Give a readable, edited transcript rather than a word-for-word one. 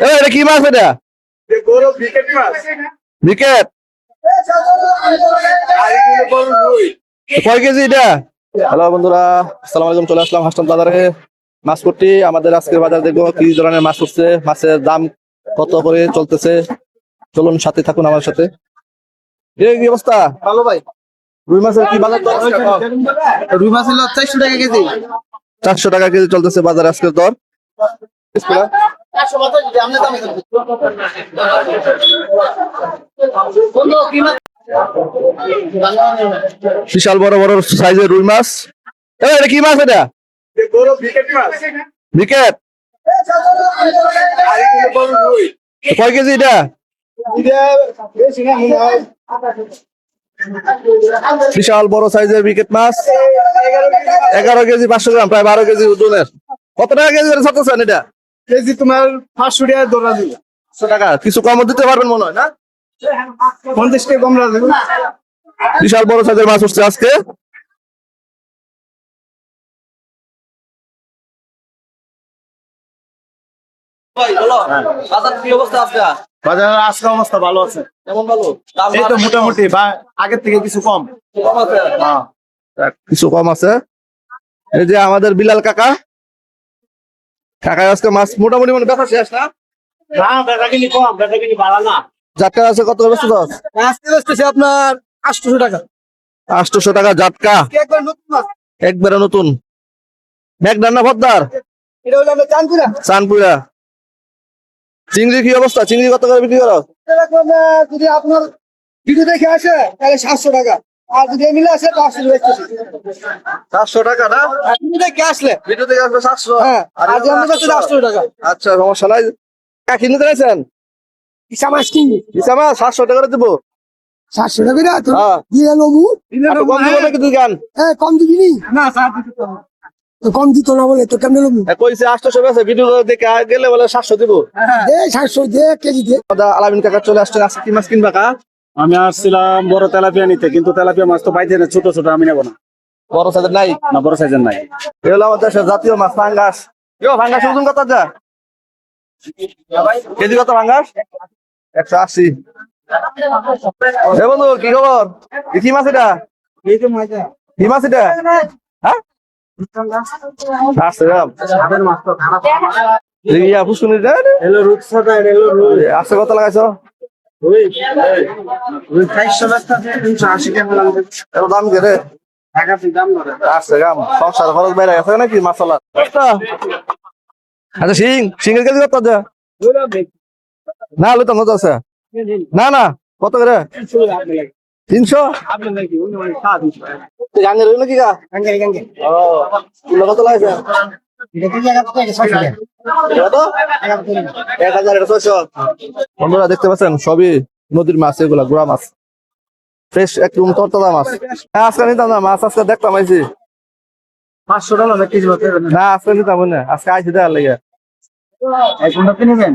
এটা কি মাছ এটা? বিকেট। কয় কেজি এটা? হ্যালো বন্ধুরা, আসসালামু আলাইকুম। চলে আসলাম হাসনাবাদ বাজারে মাছ করতে। আমাদের আজকের বাজার দেখবো কি ধরনের মাছ উঠছে, মাছের দাম কত করে চলতেছে। চলুন সাথে থাকুন আমার সাথে। কি অবস্থা? ভালো ভাই। রুই মাছের কি বাজার দর? রুই মাছ হলো 400 টাকা কেজি। 400 টাকা কেজি চলতেছে বাজারে আজকের দর। বিশাল বড় বড় সাইজের রুই মাছ। এটা কি মাছ এটা? বিকেট। কয় কেজি এটা? বিশাল বড় সাইজের বিকেট মাছ, 11 কেজি 500 গ্রাম, প্রায় 12 কেজি ওজনের। কত টাকা কেজি ছাড়তেছেন এটা? কেজি তোমার 500 টাকা দরা দিল। 100 টাকা। কিছু কম দিতে পারবেন মনে হয় না? 50 টাকা কম রাখবে। বিশাল বড় সাইজের মাছ উঠছে আজকে। বাজারের আজকে অবস্থা ভালো আছে। কেমন ভালো? এই তো মোটামুটি বা আগের থেকে কিছু কম। হ্যাঁ। কিছু কম আছে। এই যে আমাদের বিলাল কাকা, আজকে মাছ মোটামুটি মানে বেচা শেষ না? না, বেচা কিনি কম, বেচা কিনি বাড়া না। জাটকা আছে কত বেচতে দশ? আজকে বেচতেছে আপনার 800 টাকা। 800 টাকা জাটকা, একবার নতুন মাছ। একবারে নতুন। মেঘনার না ভদ্দার? এটা হলো আমরা চানপুরা। চানপুরা। চিংড়ি কি অবস্থা? চিংড়ি কত করে বিক্রি করো? যদি আপনার ভিডিও দেখে আসে তাহলে 700 টাকা, আর যদি মিলে আসে 500 বেচতেছে। 700 টাকা না? ভিডিও দেখে আসলে ভিডিও থেকে আসবে 700। হ্যাঁ, আর যদি আমরা বেচতে 800 টাকা। আচ্ছা, সমস্যা নাই। কাকি নিতে চাইছেন? ইসা মাছ কিনবি? ইসা মাছ 700 টাকা করে দেবো। 700 টাকা না তো হ্যাঁ। দিয়ে লবু। একটু কম দিব নাকি তুই গান? হ্যাঁ, কম দিবি নি? না, 7 দিতে তো কম দিত না বলে তো কেমনে লবু? কইছে 800 বেচে, ভিডিও দেখে গেলে বলে 700 দিব। দে 700 দে কেজি দে। আলামিন কাকা চলে আসছেন। আজকে কি মাছ কিনবা কা? আমি আসছিলাম বড় তেলাপিয়া নিতে, কিন্তু তেলাপিয়া মাছ তো পাইতে না, ছোট ছোট আমি নেবো না। বড় সাইজের নাই? না, বড় সাইজের নাই। এ হলো আমাদের দেশের জাতীয় মাছ পাঙ্গাস। পাঙ্গাস ওজন কত যা? কেজি কত পাঙ্গাস? 180। এ বন্ধু কি খবর? কি মাছ এটা? কি মাছ এটা? হ্যাঁ, আজকে কত লাগাইছো? দাম কে রে? সংসার খরচ বাইরে গেছে নাকি মাসালা? আচ্ছা, সিংহের কেজি কত যা? না লইতাম কত আছে? না না, কত করে? 300। গাঙ্গে রইল কি গা? কত লাগাইছে? বন্ধুরা দেখতে পাচ্ছেন সবই নদীর মাছ, এগুলা গুড়া মাছ, ফ্রেশ একদম তরতাজা মাছ। আজকে নিতাম না মাছ, আজকে দেখতাম আইসি। 500 টাকা না কেজি না আজকে নিতাম না, আজকে আইসি দেওয়ার লেগে। এক ঘন্টা নেবেন?